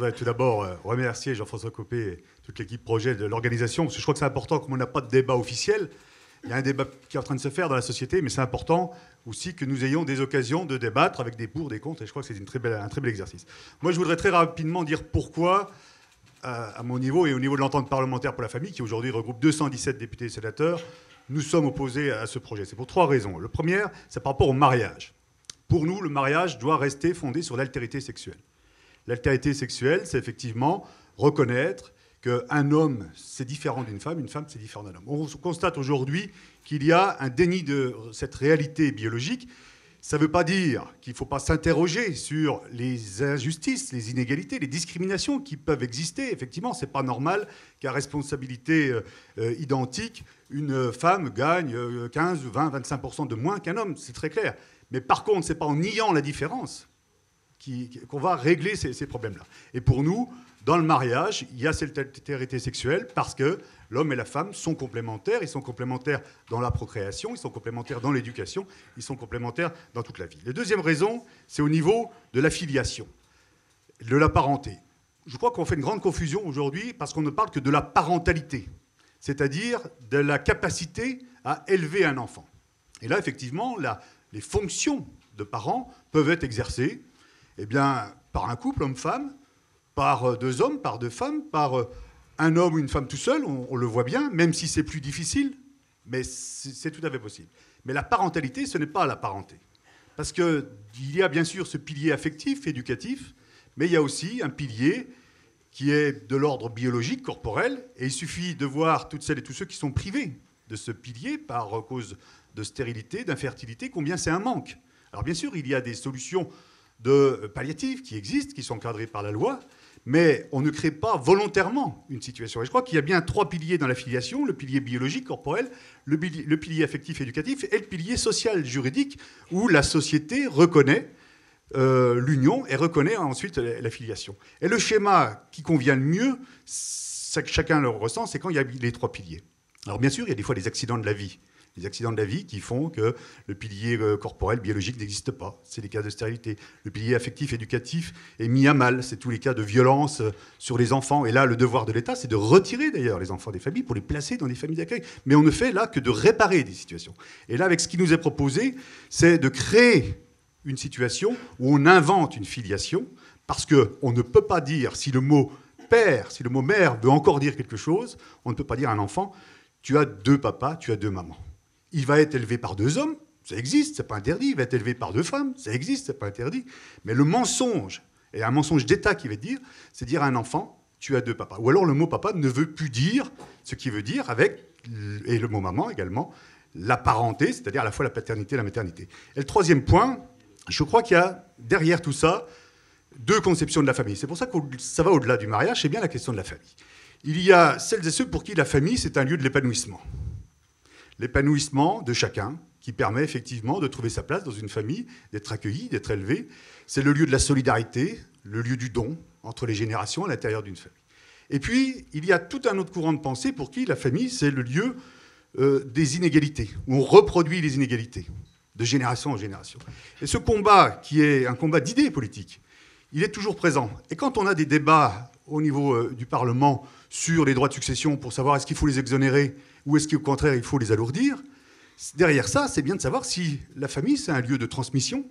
voudrais tout d'abord remercier Jean-François Copé et toute l'équipe projet de l'organisation, parce que je crois que c'est important, comme on n'a pas de débat officiel, il y a un débat qui est en train de se faire dans la société, mais c'est important aussi que nous ayons des occasions de débattre avec des pour, des contre, et je crois que c'est un très bel exercice. Moi, je voudrais très rapidement dire pourquoi, à mon niveau et au niveau de l'entente parlementaire pour la famille, qui aujourd'hui regroupe 217 députés et sénateurs, nous sommes opposés à ce projet. C'est pour trois raisons. Le premier, c'est par rapport au mariage. Pour nous, le mariage doit rester fondé sur l'altérité sexuelle. L'altérité sexuelle, c'est effectivement reconnaître qu'un homme, c'est différent d'une femme, une femme, c'est différent d'un homme. On constate aujourd'hui qu'il y a un déni de cette réalité biologique. Ça ne veut pas dire qu'il ne faut pas s'interroger sur les injustices, les inégalités, les discriminations qui peuvent exister. Effectivement, ce n'est pas normal qu'à responsabilité identique, une femme gagne 15, 20, 25% de moins qu'un homme. C'est très clair. Mais par contre, ce n'est pas en niant la différence qu'on va régler ces problèmes-là. Et pour nous, dans le mariage, il y a cette altérité sexuelle parce que l'homme et la femme sont complémentaires. Ils sont complémentaires dans la procréation, ils sont complémentaires dans l'éducation, ils sont complémentaires dans toute la vie. La deuxième raison, c'est au niveau de la filiation, de la parenté. Je crois qu'on fait une grande confusion aujourd'hui parce qu'on ne parle que de la parentalité, c'est-à-dire de la capacité à élever un enfant. Et là, effectivement, les fonctions de parents peuvent être exercées par un couple homme-femme, par deux hommes, par deux femmes, par un homme ou une femme tout seul, on le voit bien, même si c'est plus difficile, mais c'est tout à fait possible. Mais la parentalité, ce n'est pas la parenté. Parce qu'il y a bien sûr ce pilier affectif, éducatif, mais il y a aussi un pilier qui est de l'ordre biologique, corporel, et il suffit de voir toutes celles et tous ceux qui sont privés de ce pilier par cause de stérilité, d'infertilité, combien c'est un manque. Alors bien sûr, il y a des solutions de palliatives qui existent, qui sont encadrées par la loi, mais on ne crée pas volontairement une situation. Et je crois qu'il y a bien trois piliers dans la filiation, le pilier biologique, corporel, le pilier affectif, éducatif, et le pilier social, juridique, où la société reconnaît l'union et reconnaît ensuite la filiation. Et le schéma qui convient le mieux, ça que chacun le ressent, c'est quand il y a les trois piliers. Alors bien sûr, il y a des fois des accidents de la vie. Les accidents de la vie qui font que le pilier corporel, biologique n'existe pas. C'est les cas de stérilité. Le pilier affectif, éducatif est mis à mal. C'est tous les cas de violence sur les enfants. Et là, le devoir de l'État, c'est de retirer d'ailleurs les enfants des familles pour les placer dans des familles d'accueil. Mais on ne fait là que de réparer des situations. Et là, avec ce qui nous est proposé, c'est de créer une situation où on invente une filiation parce qu'on ne peut pas dire, si le mot père, si le mot mère veut encore dire quelque chose, on ne peut pas dire à un enfant, tu as deux papas, tu as deux mamans. Il va être élevé par deux hommes, ça existe, c'est pas interdit. Il va être élevé par deux femmes, ça existe, c'est pas interdit. Mais le mensonge, et un mensonge d'État qui va dire, c'est dire à un enfant, tu as deux papas. Ou alors le mot papa ne veut plus dire ce qu'il veut dire avec, et le mot maman également, la parenté, c'est-à-dire à la fois la paternité et la maternité. Et le troisième point, je crois qu'il y a derrière tout ça deux conceptions de la famille. C'est pour ça que ça va au-delà du mariage, c'est bien la question de la famille. Il y a celles et ceux pour qui la famille, c'est un lieu de l'épanouissement. L'épanouissement de chacun, qui permet effectivement de trouver sa place dans une famille, d'être accueilli, d'être élevé. C'est le lieu de la solidarité, le lieu du don entre les générations à l'intérieur d'une famille. Et puis, il y a tout un autre courant de pensée pour qui la famille, c'est le lieu des inégalités, où on reproduit les inégalités, de génération en génération. Et ce combat, qui est un combat d'idées politiques, il est toujours présent. Et quand on a des débats au niveau du Parlement sur les droits de succession pour savoir est-ce qu'il faut les exonérer ou est-ce qu'au contraire il faut les alourdir, derrière ça, c'est bien de savoir si la famille, c'est un lieu de transmission,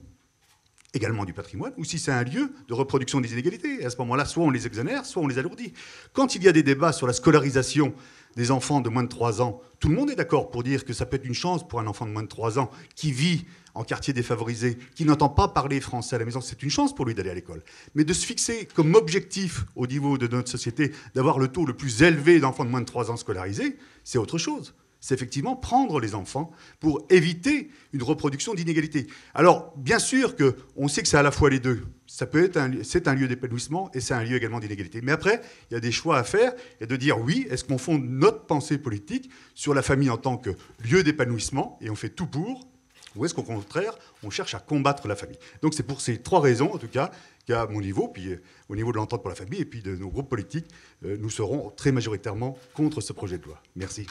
également du patrimoine, ou si c'est un lieu de reproduction des inégalités. Et à ce moment-là, soit on les exonère, soit on les alourdit. Quand il y a des débats sur la scolarisation des enfants de moins de 3 ans, tout le monde est d'accord pour dire que ça peut être une chance pour un enfant de moins de 3 ans qui vit en quartier défavorisé, qui n'entend pas parler français à la maison, c'est une chance pour lui d'aller à l'école. Mais de se fixer comme objectif au niveau de notre société d'avoir le taux le plus élevé d'enfants de moins de 3 ans scolarisés, c'est autre chose. C'est effectivement prendre les enfants pour éviter une reproduction d'inégalités. Alors, bien sûr qu'on sait que c'est à la fois les deux. C'est un lieu d'épanouissement et c'est un lieu également d'inégalité. Mais après, il y a des choix à faire et de dire oui, est-ce qu'on fonde notre pensée politique sur la famille en tant que lieu d'épanouissement et on fait tout pour, ou est-ce qu'au contraire, on cherche à combattre la famille? Donc c'est pour ces trois raisons, en tout cas, qu'à mon niveau, puis au niveau de l'entente pour la famille et puis de nos groupes politiques, nous serons très majoritairement contre ce projet de loi. Merci.